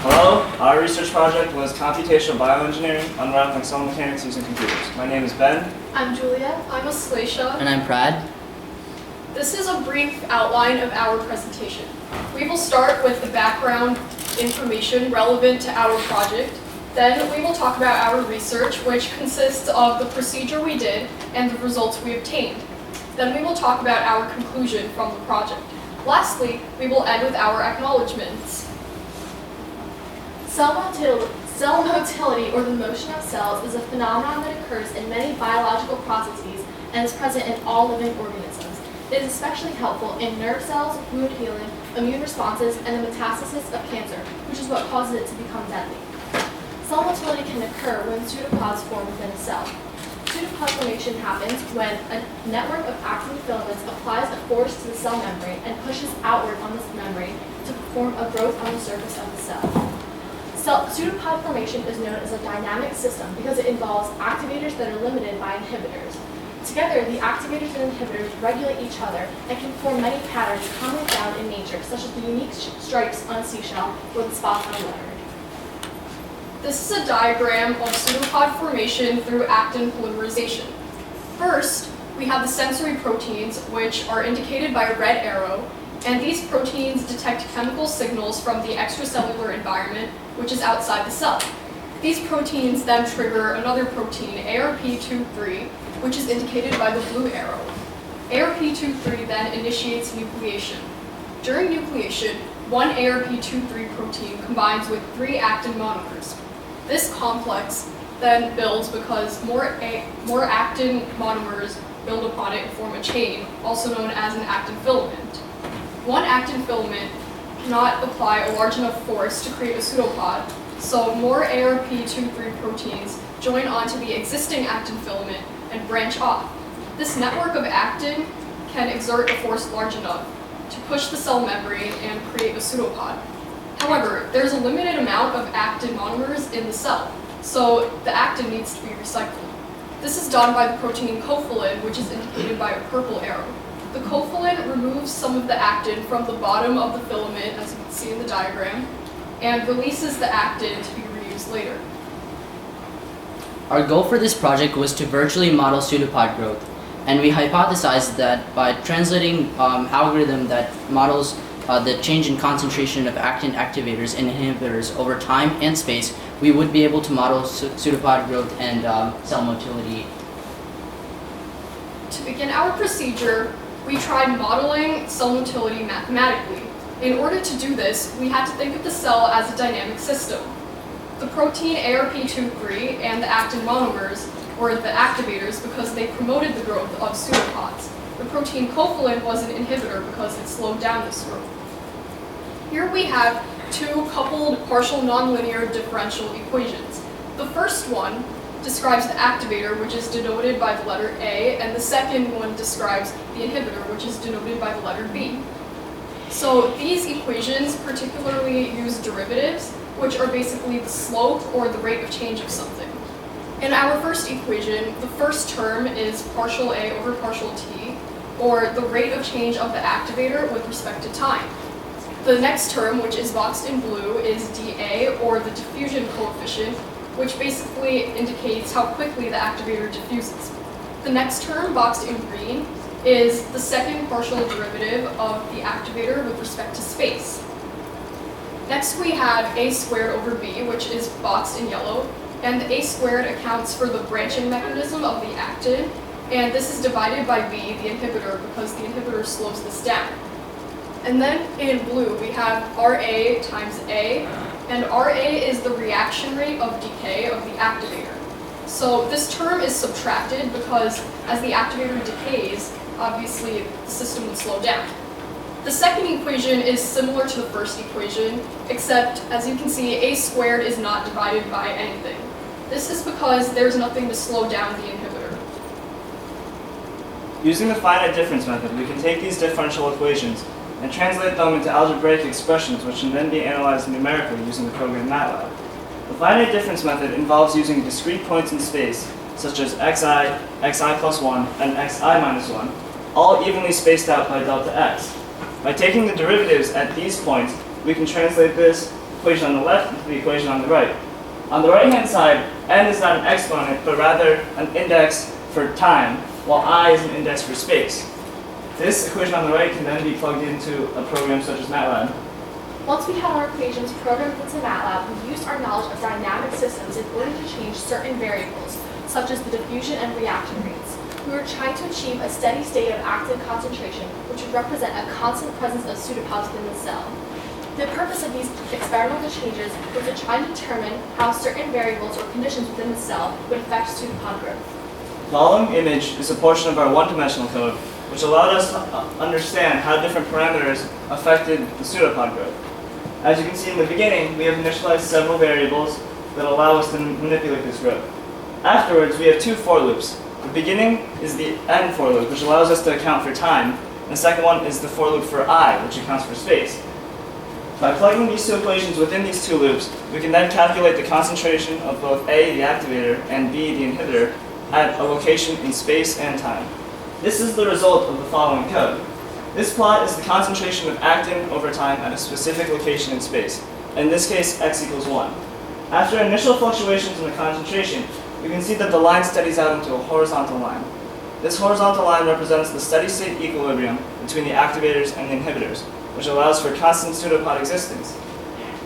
Hello, our research project was Computational BioEngineering, Unravelling cell mechanics using computers. My name is Ben. I'm Julia. I'm Asleisha. And I'm Prad. This is a brief outline of our presentation. We will start with the background information relevant to our project. Then we will talk about our research, which consists of the procedure we did and the results we obtained. Then we will talk about our conclusion from the project. Lastly, we will end with our acknowledgements. Cell motility, or the motion of cells, is a phenomenon that occurs in many biological processes and is present in all living organisms. It is especially helpful in nerve cells, wound healing, immune responses, and the metastasis of cancer, which is what causes it to become deadly. Cell motility can occur when pseudopods form within a cell. Pseudopod formation happens when a network of actin filaments applies a force to the cell membrane and pushes outward on this membrane to perform a growth on the surface of the cell. Pseudopod formation is known as a dynamic system because it involves activators that are limited by inhibitors. Together, the activators and inhibitors regulate each other and can form many patterns commonly found in nature, such as the unique stripes on a seashell or the spots on a letter. This is a diagram of pseudopod formation through actin polymerization. First, we have the sensory proteins, which are indicated by a red arrow, and these proteins detect chemical signals from the extracellular environment, which is outside the cell. These proteins then trigger another protein, ARP23, which is indicated by the blue arrow. ARP23 then initiates nucleation. During nucleation, one ARP23 protein combines with 3 actin monomers. This complex then builds because more actin monomers build upon it and form a chain, also known as an actin filament. One actin filament cannot apply a large enough force to create a pseudopod, so more ARP23 proteins join onto the existing actin filament and branch off. This network of actin can exert a force large enough to push the cell membrane and create a pseudopod. However, there's a limited amount of actin monomers in the cell, so the actin needs to be recycled. This is done by the protein cofilin, which is indicated by a purple arrow. The cofilin removes some of the actin from the bottom of the filament, as you can see in the diagram, and releases the actin to be reused later. Our goal for this project was to virtually model pseudopod growth, and we hypothesized that by translating algorithm that models the change in concentration of actin activators and inhibitors over time and space, we would be able to model pseudopod growth and cell motility. To begin our procedure, we tried modeling cell motility mathematically. In order to do this, we had to think of the cell as a dynamic system. The protein ARP23 and the actin monomers were the activators because they promoted the growth of pseudopods. The protein cofilin was an inhibitor because it slowed down this growth. Here we have 2 coupled partial nonlinear differential equations. The first one describes the activator, which is denoted by the letter A, and the second one describes the inhibitor, which is denoted by the letter B. So these equations particularly use derivatives, which are basically the slope or the rate of change of something. In our first equation, the first term is partial A over partial T, or the rate of change of the activator with respect to time. The next term, which is boxed in blue, is dA, or the diffusion coefficient, which basically indicates how quickly the activator diffuses. The next term, boxed in green, is the second partial derivative of the activator with respect to space. Next we have A squared over B, which is boxed in yellow, and the A squared accounts for the branching mechanism of the actin, and this is divided by B, the inhibitor, because the inhibitor slows this down. And then in blue we have RA times A, and RA is the reaction rate of decay of the activator. So this term is subtracted because as the activator decays, obviously the system would slow down. The second equation is similar to the first equation, except as you can see, A squared is not divided by anything. This is because there's nothing to slow down the inhibitor. Using the finite difference method, we can take these differential equations and translate them into algebraic expressions, which can then be analyzed numerically using the program MATLAB. The finite difference method involves using discrete points in space, such as xi, xi plus 1, and xi minus 1, all evenly spaced out by delta x. By taking the derivatives at these points, we can translate this equation on the left into the equation on the right. On the right-hand side, n is not an exponent, but rather an index for time, while I is an index for space. This equation on the right can then be plugged into a program such as MATLAB. Once we had our equations programmed into MATLAB, we used our knowledge of dynamic systems in order to change certain variables, such as the diffusion and reaction rates. We were trying to achieve a steady state of active concentration, which would represent a constant presence of pseudopods within the cell. The purpose of these experimental changes was to try and determine how certain variables or conditions within the cell would affect pseudopod growth. The following image is a portion of our one-dimensional code, which allowed us to understand how different parameters affected the pseudopod growth. As you can see in the beginning, we have initialized several variables that allow us to manipulate this growth. Afterwards, we have two for loops. The beginning is the n for loop, which allows us to account for time, and the second one is the for loop for I, which accounts for space. By plugging these two equations within these two loops, we can then calculate the concentration of both A, the activator, and B, the inhibitor, at a location in space and time. This is the result of the following code. This plot is the concentration of actin over time at a specific location in space. In this case, x equals 1. After initial fluctuations in the concentration, you can see that the line steadies out into a horizontal line. This horizontal line represents the steady state equilibrium between the activators and the inhibitors, which allows for constant pseudopod existence.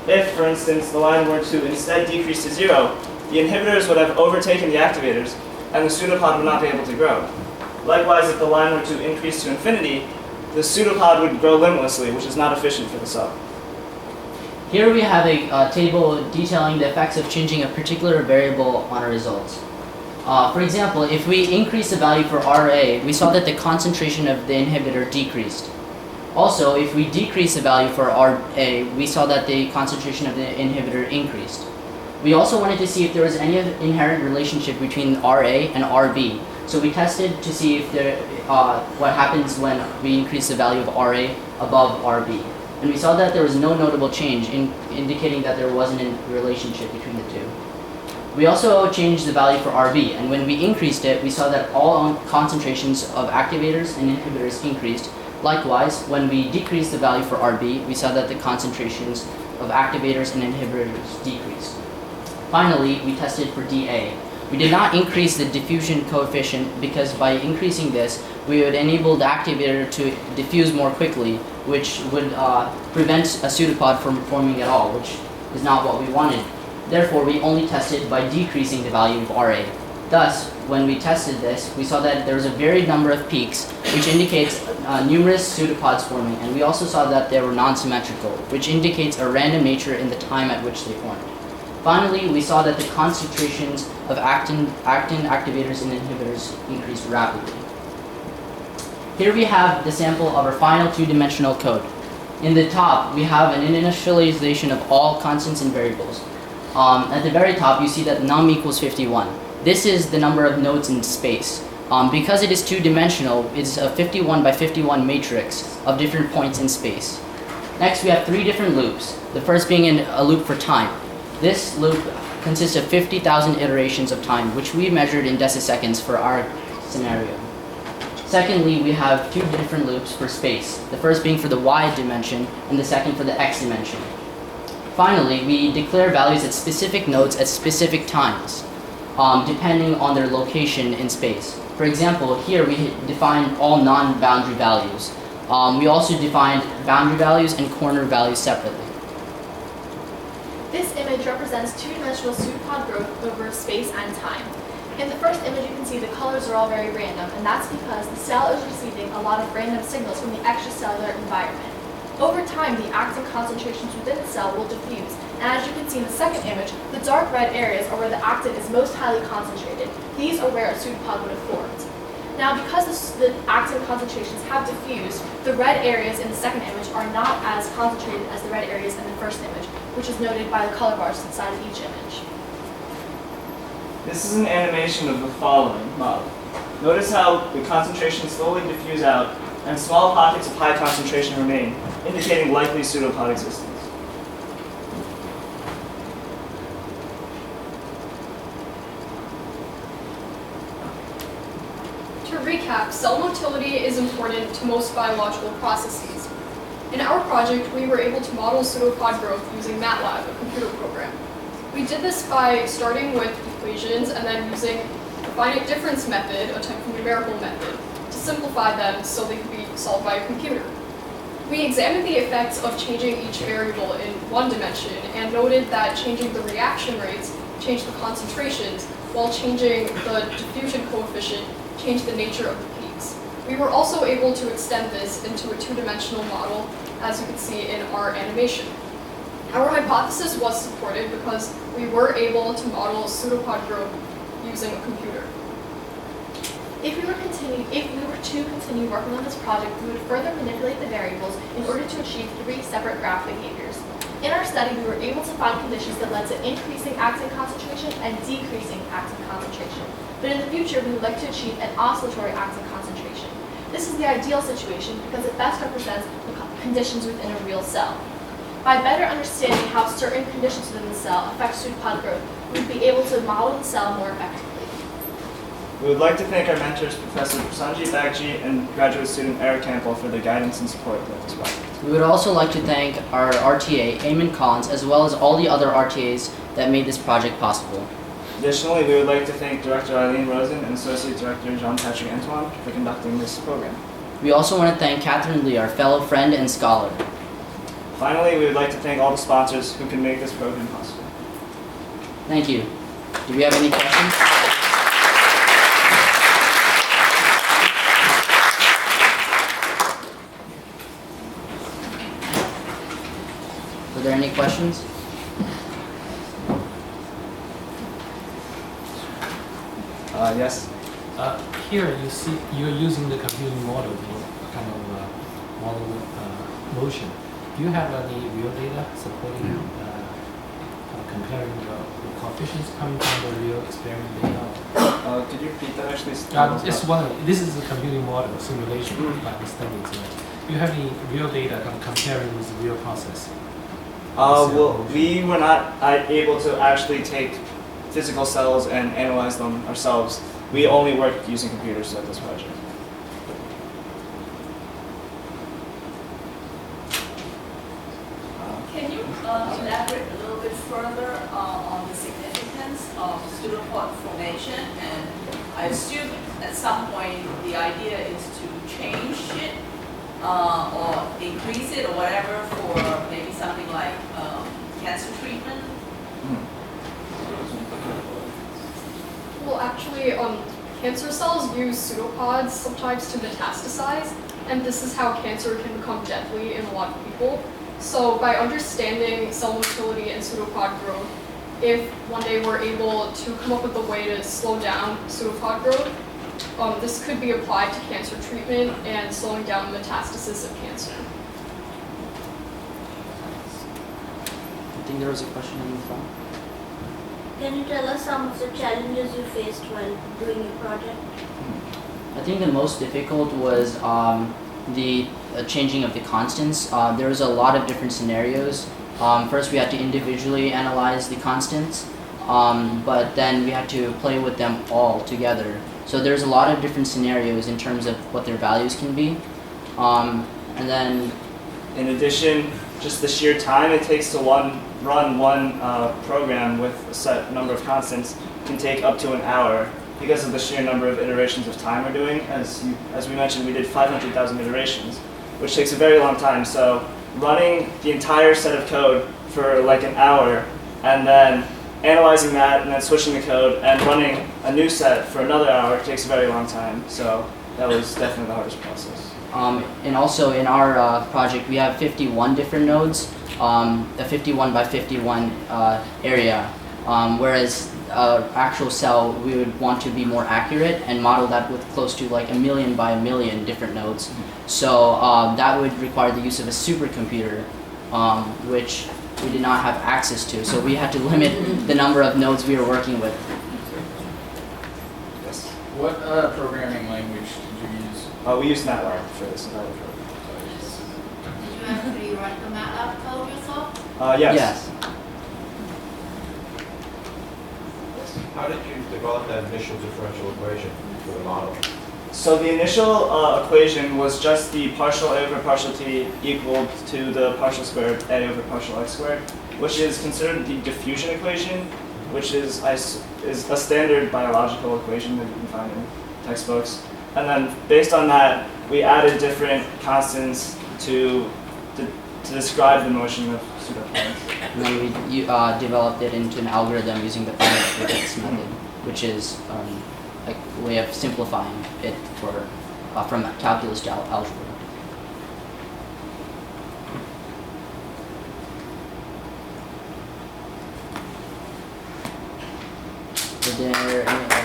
If, for instance, the line were to instead decrease to 0, the inhibitors would have overtaken the activators, and the pseudopod would not be able to grow. Likewise, if the line were to increase to infinity, the pseudopod would grow limitlessly, which is not efficient for the cell. Here we have a table detailing the effects of changing a particular variable on our results. For example, if we increase the value for RA, we saw that the concentration of the inhibitor decreased. Also, if we decrease the value for RA, we saw that the concentration of the inhibitor increased. We also wanted to see if there was any inherent relationship between RA and RB. So we tested to see if what happens when we increase the value of RA above RB. And we saw that there was no notable change, indicating that there wasn't a relationship between the two. We also changed the value for RB, and when we increased it, we saw that all concentrations of activators and inhibitors increased. Likewise, when we decreased the value for RB, we saw that the concentrations of activators and inhibitors decreased. Finally, we tested for DA. We did not increase the diffusion coefficient because by increasing this, we would enable the activator to diffuse more quickly, which would prevent a pseudopod from forming at all, which is not what we wanted. Therefore, we only tested by decreasing the value of RA. Thus, when we tested this, we saw that there was a varied number of peaks, which indicates numerous pseudopods forming, and we also saw that they were non-symmetrical, which indicates a random nature in the time at which they formed. Finally, we saw that the concentrations of actin activators and inhibitors increased rapidly. Here we have the sample of our final two-dimensional code. In the top, we have an initialization of all constants and variables. At the very top, you see that num equals 51. This is the number of nodes in space. Because it is two-dimensional, it's a 51 by 51 matrix of different points in space. Next, we have three different loops, the first being a loop for time. This loop consists of 50,000 iterations of time, which we measured in deciseconds for our scenario. Secondly, we have two different loops for space, the first being for the y dimension and the second for the x dimension. Finally, we declare values at specific nodes at specific times, depending on their location in space. For example, here we define all non-boundary values. We also defined boundary values and corner values separately. This image represents two-dimensional pseudopod growth over space and time. In the first image, you can see the colors are all very random, and that's because the cell is receiving a lot of random signals from the extracellular environment. Over time, the actin concentrations within the cell will diffuse, and as you can see in the second image, the dark red areas are where the actin is most highly concentrated. These are where a pseudopod would have formed. Now, because the actin concentrations have diffused, the red areas in the second image are not as concentrated as the red areas in the first image, which is noted by the color bars inside of each image. This is an animation of the following model. Notice how the concentrations slowly diffuse out and small pockets of high concentration remain, indicating likely pseudopod existence. To recap, cell motility is important to most biological processes. In our project, we were able to model pseudopod growth using MATLAB, a computer program. We did this by starting with equations and then using the finite difference method, a type of numerical method, to simplify them so they could be solved by a computer. We examined the effects of changing each variable in one dimension and noted that changing the reaction rates changed the concentrations, while changing the diffusion coefficient changed the nature of the peaks. We were also able to extend this into a two-dimensional model, as you can see in our animation. Our hypothesis was supported because we were able to model pseudopod growth using a computer. If we were to continue working on this project, we would further manipulate the variables in order to achieve 3 separate graph behaviors. In our study, we were able to find conditions that led to increasing actin concentration and decreasing actin concentration. But in the future, we would like to achieve an oscillatory actin concentration. This is the ideal situation because it best represents the conditions within a real cell. By better understanding how certain conditions within the cell affect pseudopod growth, we would be able to model the cell more effectively. We would like to thank our mentors, Professor Sanjit Bagji and graduate student Eric Campbell, for their guidance and support with this project. We would also like to thank our RTA, Eamon Collins, as well as all the other RTAs that made this project possible. Additionally, we would like to thank Director Eileen Rosen and Associate Director Jean-Patrick Antoine for conducting this program. We also want to thank Catherine Lee, our fellow friend and scholar. Finally, we would like to thank all the sponsors who can make this program possible. Thank you. Do we have any questions? Are there any questions? Yes. Here you see you're using the computing model to kind of model motion. Do you have any real data supporting comparing the coefficients coming from the real experiment data? Could you repeat that actually? Just wondering, this is a computing model simulation by understanding it. Do you have any real data comparing with the real process? Well, we were not able to actually take physical cells and analyze them ourselves. We only worked using computers at this project. Can you elaborate a little bit further on the significance of pseudopod formation? And I assume at some point the idea is to change it or increase it or whatever for maybe something like cancer treatment? Well, actually, cancer cells use pseudopods sometimes to metastasize, and this is how cancer can become deadly in a lot of people. So by understanding cell motility and pseudopod growth, if one day we're able to come up with a way to slow down pseudopod growth, this could be applied to cancer treatment and slowing down metastasis of cancer. I think there was a question in the front. Can you tell us some of the challenges you faced while doing your project? I think the most difficult was the changing of the constants. There was a lot of different scenarios. First, we had to individually analyze the constants, but then we had to play with them all together. So there's a lot of different scenarios in terms of what their values can be. And then, in addition, just the sheer time it takes to run one program with a set number of constants can take up to an hour because of the sheer number of iterations of time we're doing. As we mentioned, we did 500,000 iterations, which takes a very long time. So running the entire set of code for like an hour and then analyzing that and then switching the code and running a new set for another hour takes a very long time. So that was definitely the hardest process. and also in our project, we have 51 different nodes, a 51 by 51 area, whereas actual cell, we would want to be more accurate and model that with close to like 1 million by 1 million different nodes. So that would require the use of a supercomputer, which we did not have access to. So we had to limit the number of nodes we were working with. Yes. What programming language did you use? We used MATLAB for this entire program. Did you have to rewrite the MATLAB code yourself? Yes. How did you develop that initial differential equation for the model? So the initial equation was just the partial a over partial t equal to the partial squared a over partial x squared, which is considered the diffusion equation, which is a standard biological equation that you can find in textbooks. And then based on that, we added different constants to describe the motion of pseudopods. And then we developed it into an algorithm using the finite difference method, which is like a way of simplifying it for from calculus to algebra. Are there any